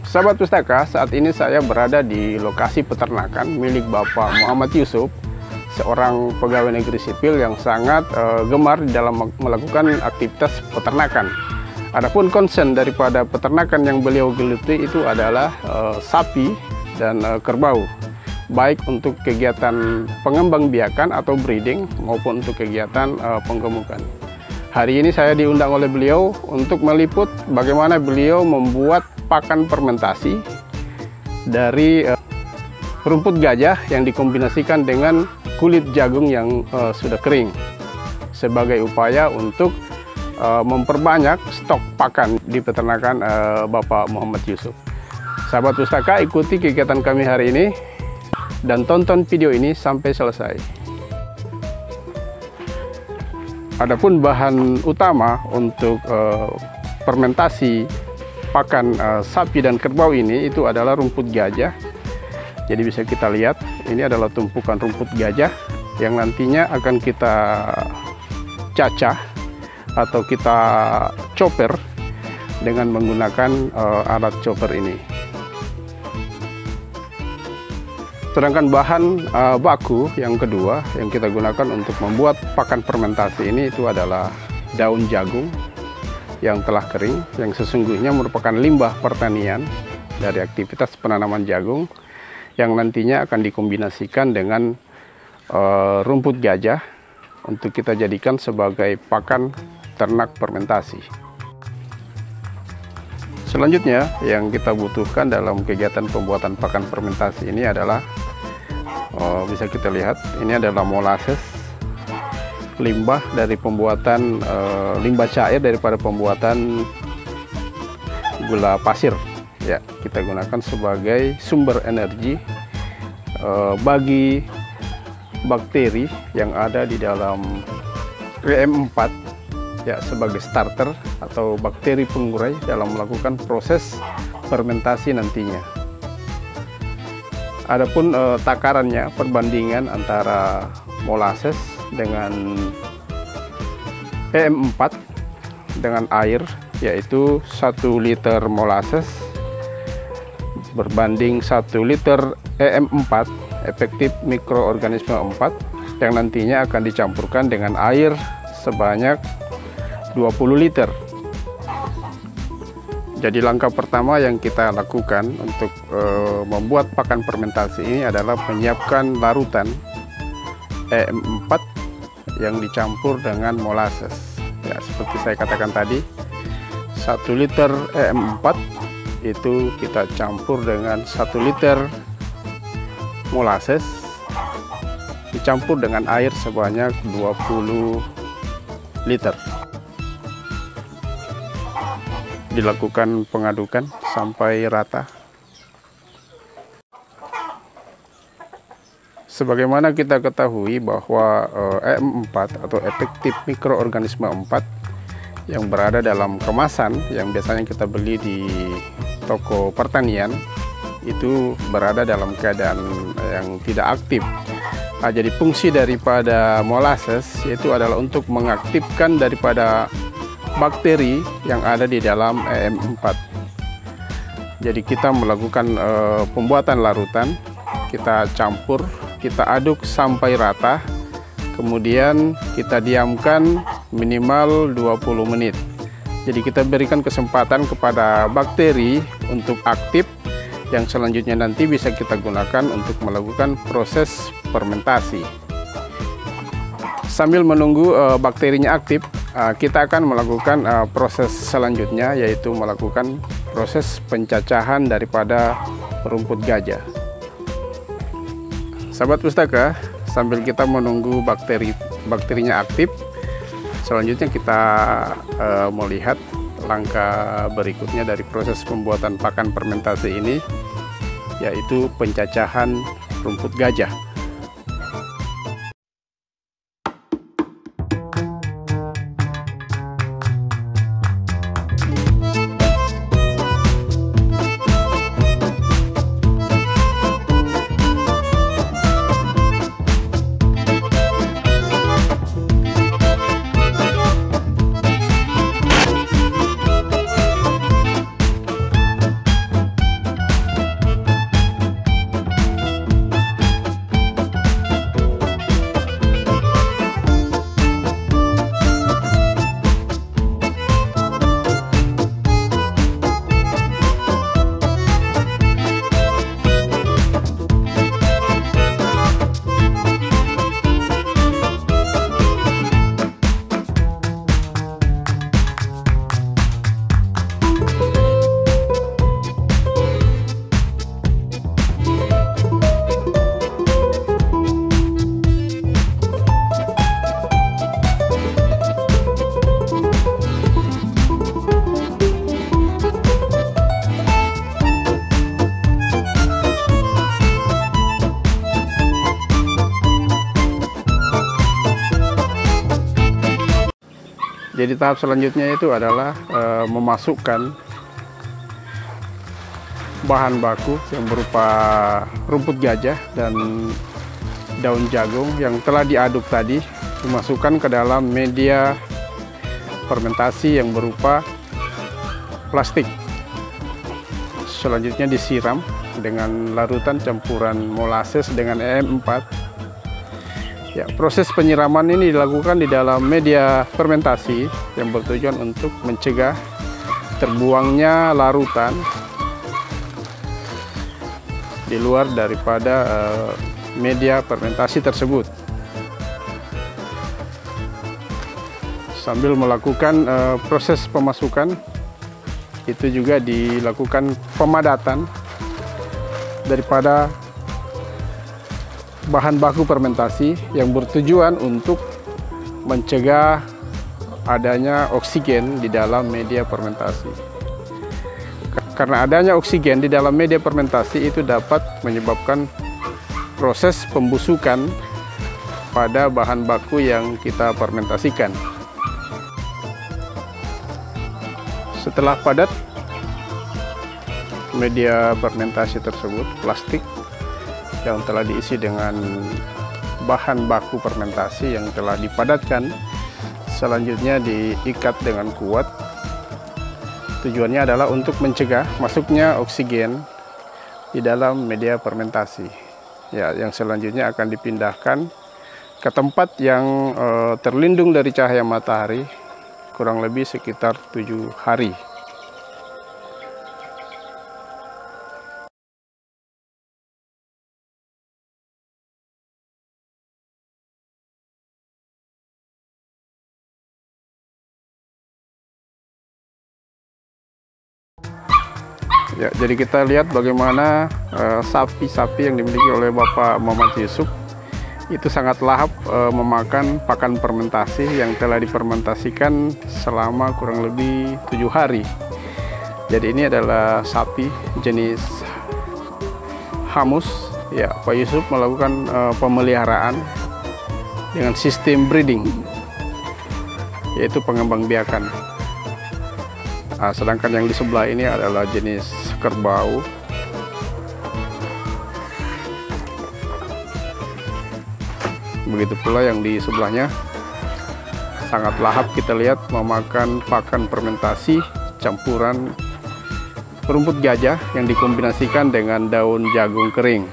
Sahabat Pustaka, saat ini saya berada di lokasi peternakan milik Bapak Muhammad Yusuf, seorang pegawai negeri sipil yang sangat gemar dalam melakukan aktivitas peternakan. Adapun concern daripada peternakan yang beliau geluti itu adalah sapi dan kerbau, baik untuk kegiatan pengembangbiakan atau breeding maupun untuk kegiatan penggemukan. Hari ini saya diundang oleh beliau untuk meliput bagaimana beliau membuat pakan fermentasi dari rumput gajah yang dikombinasikan dengan kulit jagung yang sudah kering sebagai upaya untuk memperbanyak stok pakan di peternakan Bapak Muhammad Yusuf. Sahabat Pustaka, ikuti kegiatan kami hari ini dan tonton video ini sampai selesai. Adapun bahan utama untuk fermentasi pakan sapi dan kerbau ini itu adalah rumput gajah. Jadi bisa kita lihat ini adalah tumpukan rumput gajah yang nantinya akan kita cacah atau kita chopper dengan menggunakan alat chopper ini. Sedangkan bahan baku yang kedua yang kita gunakan untuk membuat pakan fermentasi ini itu adalah daun jagung yang telah kering, yang sesungguhnya merupakan limbah pertanian dari aktivitas penanaman jagung yang nantinya akan dikombinasikan dengan rumput gajah untuk kita jadikan sebagai pakan ternak fermentasi. Selanjutnya yang kita butuhkan dalam kegiatan pembuatan pakan fermentasi ini adalah bisa kita lihat ini adalah molasses, limbah dari pembuatan limbah cair daripada pembuatan gula pasir. Ya, kita gunakan sebagai sumber energi bagi bakteri yang ada di dalam PM4 ya, sebagai starter atau bakteri pengurai dalam melakukan proses fermentasi nantinya. Adapun takarannya, perbandingan antara molasses dengan PM4 dengan air, yaitu 1 liter molasses berbanding 1 liter EM4 efektif mikroorganisme 4 yang nantinya akan dicampurkan dengan air sebanyak 20 liter. Jadi langkah pertama yang kita lakukan untuk membuat pakan fermentasi ini adalah menyiapkan larutan EM4 yang dicampur dengan molasses. Ya, seperti saya katakan tadi, 1 liter EM4 itu kita campur dengan 1 liter molasses dicampur dengan air sebanyak 20 liter. Dilakukan pengadukan sampai rata. Sebagaimana kita ketahui bahwa EM4 atau efektif mikroorganisme 4 yang berada dalam kemasan yang biasanya kita beli di toko pertanian itu berada dalam keadaan yang tidak aktif. Nah, jadi fungsi daripada molasses yaitu adalah untuk mengaktifkan daripada bakteri yang ada di dalam EM4. Jadi kita melakukan pembuatan larutan, kita campur, kita aduk sampai rata, kemudian kita diamkan minimal 20 menit. Jadi kita berikan kesempatan kepada bakteri untuk aktif, yang selanjutnya nanti bisa kita gunakan untuk melakukan proses fermentasi. Sambil menunggu bakterinya aktif, kita akan melakukan proses selanjutnya, yaitu melakukan proses pencacahan daripada rumput gajah. Sahabat Pustaka, sambil kita menunggu bakterinya aktif, selanjutnya kita melihat langkah berikutnya dari proses pembuatan pakan fermentasi ini, yaitu pencacahan rumput gajah. Jadi tahap selanjutnya itu adalah memasukkan bahan baku yang berupa rumput gajah dan daun jagung yang telah diaduk tadi, dimasukkan ke dalam media fermentasi yang berupa plastik. Selanjutnya disiram dengan larutan campuran molasses dengan EM4. Ya, proses penyiraman ini dilakukan di dalam media fermentasi yang bertujuan untuk mencegah terbuangnya larutan di luar daripada media fermentasi tersebut. Sambil melakukan proses pemasukan, itu juga dilakukan pemadatan daripada bahan baku fermentasi yang bertujuan untuk mencegah adanya oksigen di dalam media fermentasi. Karena adanya oksigen di dalam media fermentasi itu dapat menyebabkan proses pembusukan pada bahan baku yang kita fermentasikan. Setelah padat media fermentasi tersebut, plastik yang telah diisi dengan bahan baku fermentasi yang telah dipadatkan, selanjutnya diikat dengan kuat. Tujuannya adalah untuk mencegah masuknya oksigen di dalam media fermentasi. Ya, yang selanjutnya akan dipindahkan ke tempat yang terlindung dari cahaya matahari kurang lebih sekitar 7 hari. Ya, jadi kita lihat bagaimana sapi-sapi yang dimiliki oleh Bapak Muhammad Yusuf itu sangat lahap memakan pakan fermentasi yang telah difermentasikan selama kurang lebih 7 hari. Jadi ini adalah sapi jenis Hamus. Ya, Pak Yusuf melakukan pemeliharaan dengan sistem breeding, yaitu pengembangbiakan. Nah, sedangkan yang di sebelah ini adalah jenis kerbau. Begitu pula yang di sebelahnya, sangat lahap kita lihat memakan pakan fermentasi campuran rumput gajah yang dikombinasikan dengan daun jagung kering.